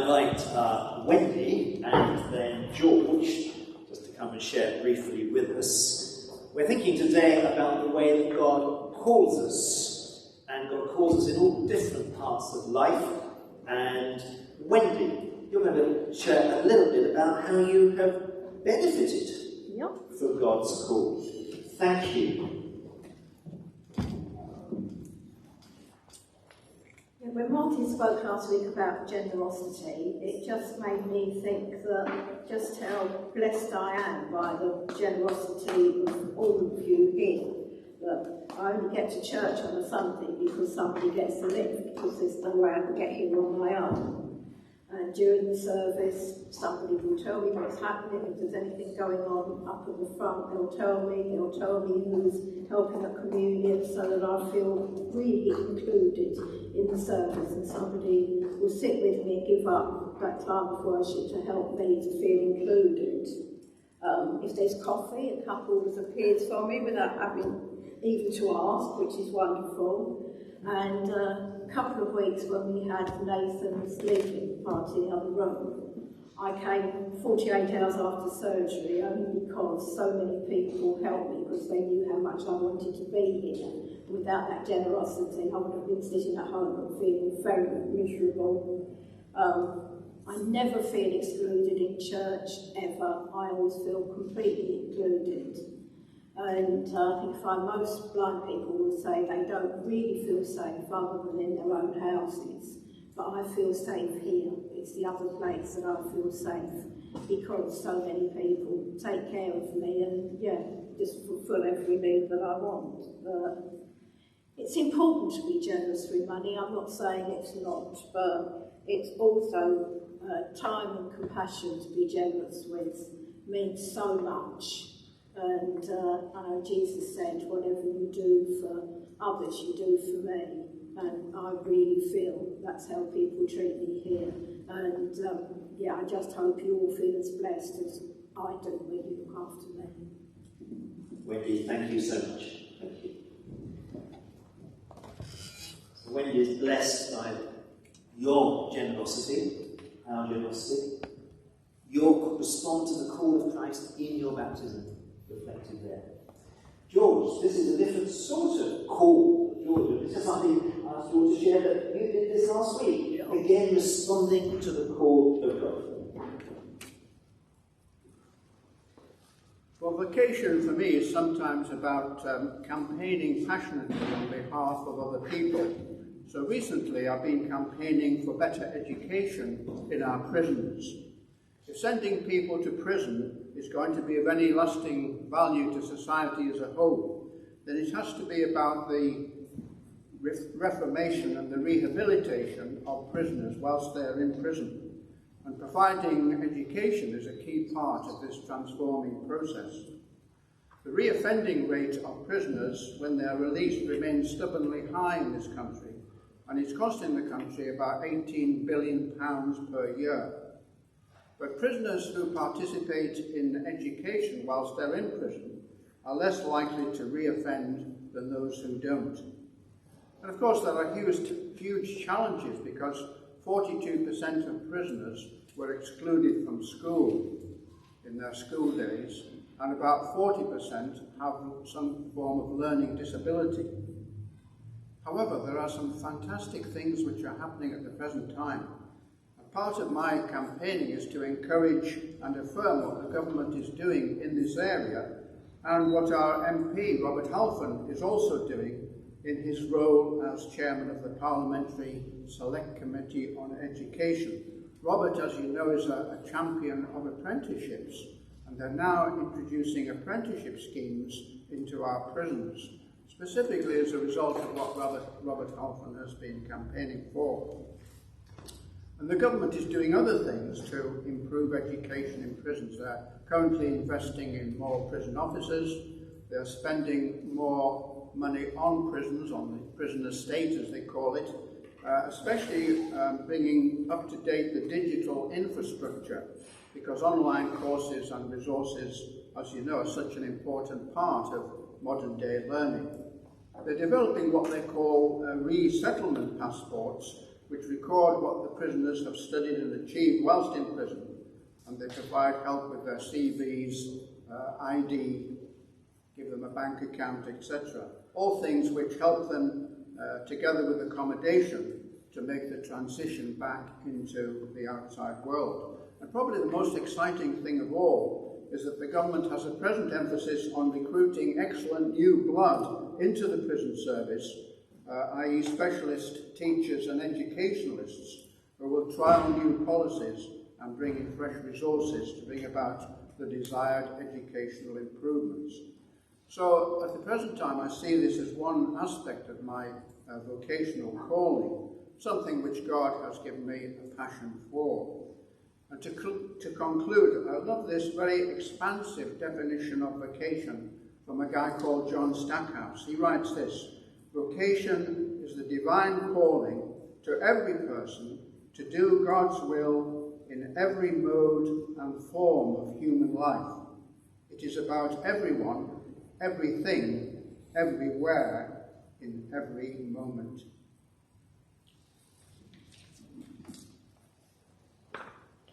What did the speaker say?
invite Wendy and then George just to come and share briefly with us. We're thinking today about the way that God calls us, and God calls us in all different parts of life. And Wendy, you're going to share a little bit about how you have benefited from God's call. Thank you. When Martin spoke last week about generosity, it just made me think that just how blessed I am by the generosity of all of you here. That I only get to church on a Sunday because somebody gets the lift, because there's no way I can get here on my own. And during the service, somebody will tell me what's happening, if there's anything going on up at the front, they'll tell me who's helping at communion, so that I feel really included in the service, and somebody will sit with me and give up that time of worship to help me to feel included. If there's coffee, a couple appears for me without having even to ask, which is wonderful. And a couple of weeks when we had Nathan's leaving party in the other room, I came 48 hours after surgery only because so many people helped me because they knew how much I wanted to be here. Without that generosity, I would have been sitting at home and feeling very miserable. I never feel excluded in church, ever. I always feel completely included. And I think most blind people will say they don't really feel safe other than in their own houses. But I feel safe here. It's the other place that I feel safe because so many people take care of me and, just fulfill every need that I want. It's important to be generous with money. I'm not saying it's not, but it's also time and compassion to be generous with means so much. And I know Jesus said, whatever you do for others, you do for me. And I really feel that's how people treat me here. And I just hope you all feel as blessed as I do when you look after me. Wendy, thank you so much. Thank you. So Wendy is blessed by your generosity, our generosity. Your response to the call of Christ in your baptism. Reflected there. George, this is a different sort of call. George, this is something I asked you to share that you did this last week. Again, responding to the call of God. Well, vocation for me is sometimes about campaigning passionately on behalf of other people. So recently I've been campaigning for better education in our prisons. If sending people to prison is going to be of any lasting value to society as a whole, then it has to be about the reformation and the rehabilitation of prisoners whilst they're in prison. And providing education is a key part of this transforming process. The reoffending rate of prisoners when they're released remains stubbornly high in this country, and it's costing the country about £18 billion per year. But prisoners who participate in education whilst they're in prison are less likely to reoffend than those who don't. And of course there are huge challenges because 42% of prisoners were excluded from school in their school days, and about 40% have some form of learning disability. However, there are some fantastic things which are happening at the present time. Part of my campaigning is to encourage and affirm what the government is doing in this area and what our MP, Robert Halfon, is also doing in his role as chairman of the Parliamentary Select Committee on Education. Robert, as you know, is a champion of apprenticeships, and they're now introducing apprenticeship schemes into our prisons, specifically as a result of what Robert Halfon has been campaigning for. And the government is doing other things to improve education in prisons. They're currently investing in more prison officers. They're spending more money on prisons, on the prison estate as they call it, especially bringing up to date the digital infrastructure, because online courses and resources, as you know, are such an important part of modern day learning. They're developing what they call resettlement passports, which record what the prisoners have studied and achieved whilst in prison, and they provide help with their CVs, ID, give them a bank account, etc. All things which help them, together with accommodation, to make the transition back into the outside world. And probably the most exciting thing of all is that the government has a present emphasis on recruiting excellent new blood into the prison service, i.e. specialist teachers and educationalists who will trial new policies and bring in fresh resources to bring about the desired educational improvements. So at the present time I see this as one aspect of my vocational calling, something which God has given me a passion for. And to conclude, I love this very expansive definition of vocation from a guy called John Stackhouse. He writes this: vocation is the divine calling to every person to do God's will in every mode and form of human life. It is about everyone, everything, everywhere, in every moment.